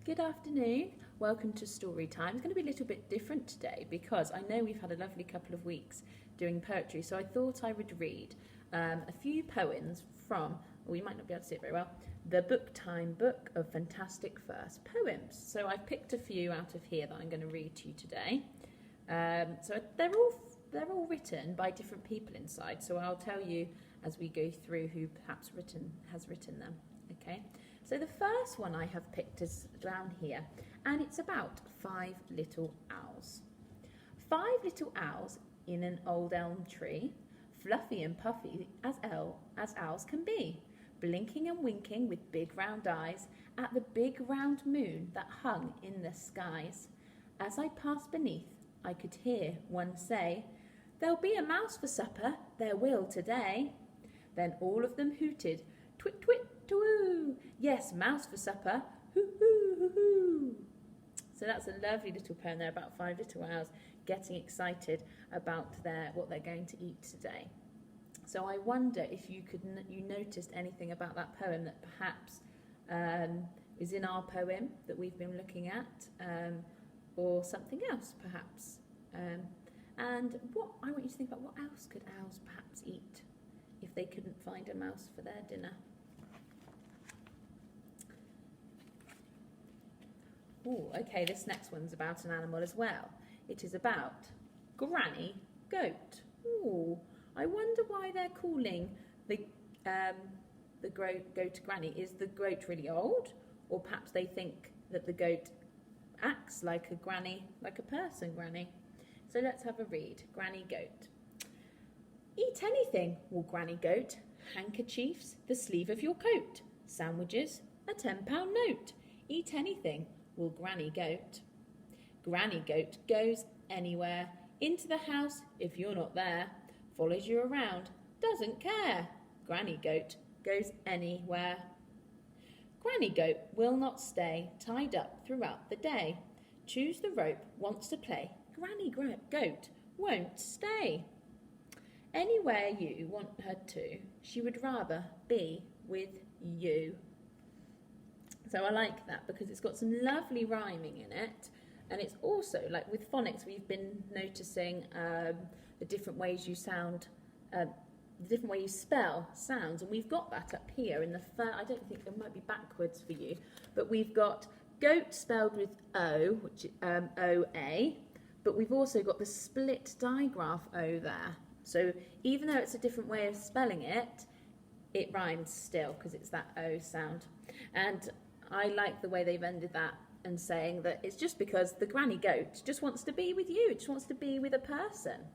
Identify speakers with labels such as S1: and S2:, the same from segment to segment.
S1: Good afternoon. Welcome to Story Time. It's going to be a little bit different today because I know we've had a lovely couple of weeks doing poetry, so I thought I would read a few poems from, or you might not be able to see it very well, the Book Time Book of Fantastic Verse Poems. So I've picked a few out of here that I'm going to read to you today. So they're all written by different people inside, so I'll tell you as we go through who perhaps has written them. Okay. So the first one I have picked is down here, and it's about 5 little owls. 5 little owls in an old elm tree, fluffy and puffy as owls can be, blinking and winking with big round eyes at the big round moon that hung in the skies. As I passed beneath, I could hear one say, "There'll be a mouse for supper, there will today." Then all of them hooted, "Twit, twit, twoo! Yes, mouse for supper, hoo, hoo, hoo, hoo." So that's a lovely little poem there about 5 little owls getting excited about what they're going to eat today. So I wonder if you noticed anything about that poem that perhaps is in our poem that we've been looking at, or something else perhaps. And what I want you to think about, what else could owls perhaps eat if they couldn't find a mouse for their dinner? Oh, okay, this next one's about an animal as well. It is about Granny Goat. Oh, I wonder why they're calling the goat Granny. Is the goat really old? Or perhaps they think that the goat acts like a granny, like a person granny. So let's have a read. Granny Goat. "Eat anything, will Granny Goat. Handkerchiefs, the sleeve of your coat. Sandwiches, a £10 note. Eat anything, will Granny Goat. Granny Goat goes anywhere. Into the house if you're not there. Follows you around, doesn't care. Granny Goat goes anywhere. Granny Goat will not stay tied up throughout the day. Choose the rope, wants to play. Granny Goat won't stay. Anywhere you want her to, she would rather be with you." So I like that because it's got some lovely rhyming in it, and it's also, like with phonics, we've been noticing the different ways you sound, the different way you spell sounds, and we've got that up here in the I don't think it might be backwards for you, but we've got goat spelled with O, which is O-A, but we've also got the split digraph O there. So even though it's a different way of spelling it, it rhymes still because it's that O sound. And I like the way they've ended that and saying that it's just because the granny goat just wants to be with you, just wants to be with a person.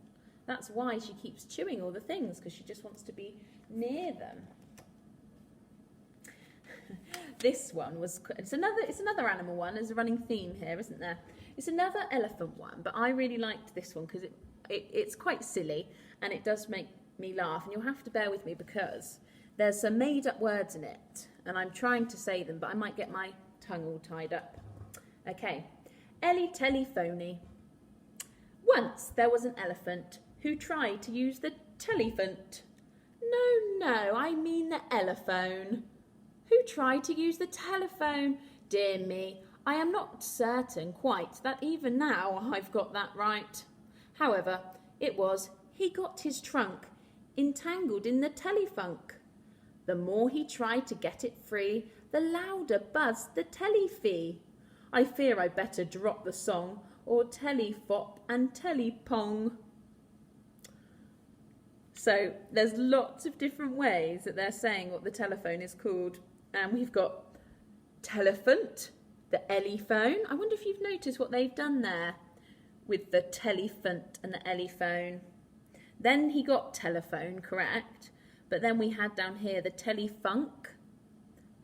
S1: That's why she keeps chewing all the things, because she just wants to be near them. This one was, it's another animal one. There's a running theme here, isn't there? It's another elephant one, but I really liked this one because it's quite silly and it does make me laugh, and you'll have to bear with me because there's some made up words in it and I'm trying to say them, but I might get my tongue all tied up. Okay. Ellie telephony. Once there was an elephant who tried to use the telephant. No, I mean the elephone. Who tried to use the telephone? Dear me, I am not certain quite that even now I've got that right. However, he got his trunk entangled in the telefunk. The more he tried to get it free, the louder buzzed the telefee. I fear I'd better drop the song, or telefop and telepong. So there's lots of different ways that they're saying what the telephone is called. And we've got telephant, the elephone. I wonder if you've noticed what they've done there with the telephant and the elephone. Then he got telephone, correct. But then we had down here the telefunk.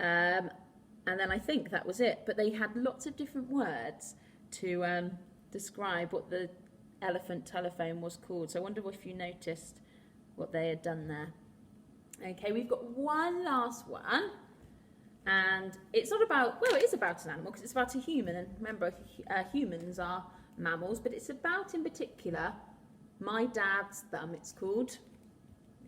S1: And then I think that was it. But they had lots of different words to describe what the elephant telephone was called. So I wonder if you noticed what they had done there. Okay, we've got one last one. And it's not about, well, it is about an animal because it's about a human. And remember, humans are mammals, but it's about, in particular, my dad's thumb, it's called.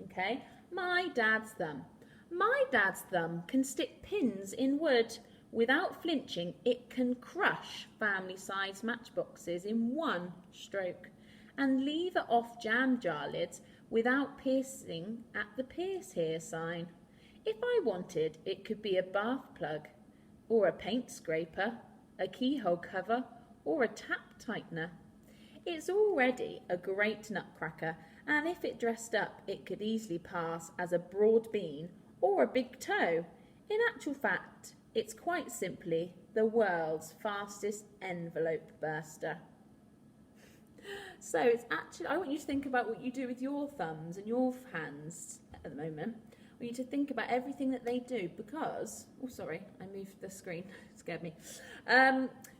S1: Okay, my dad's thumb. My dad's thumb can stick pins in wood Without flinching, it can crush family-sized matchboxes in one stroke and lever off jam jar lids without piercing at the pierce here sign. If I wanted, it could be a bath plug, or a paint scraper, a keyhole cover, or a tap tightener. It's already a great nutcracker, and if it dressed up, it could easily pass as a broad bean or a big toe. In actual fact, it's quite simply the world's fastest envelope burster. So it's actually, I want you to think about what you do with your thumbs and your hands at the moment. I want you to think about everything that they do because, oh sorry, I moved the screen, it scared me.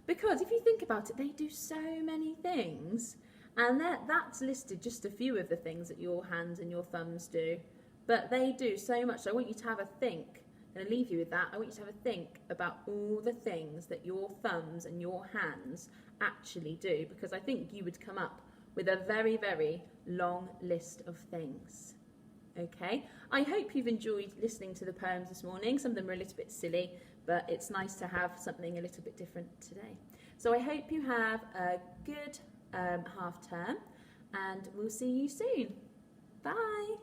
S1: Because if you think about it, they do so many things, and that's listed just a few of the things that your hands and your thumbs do, but they do so much. So I want you to have a think. I'm going to leave you with that. I want you to have a think about all the things that your thumbs and your hands actually do, because I think you would come up with a very, very long list of things. Okay, I hope you've enjoyed listening to the poems this morning. Some of them are a little bit silly, but it's nice to have something a little bit different today. So I hope you have a good half term, and we'll see you soon. Bye.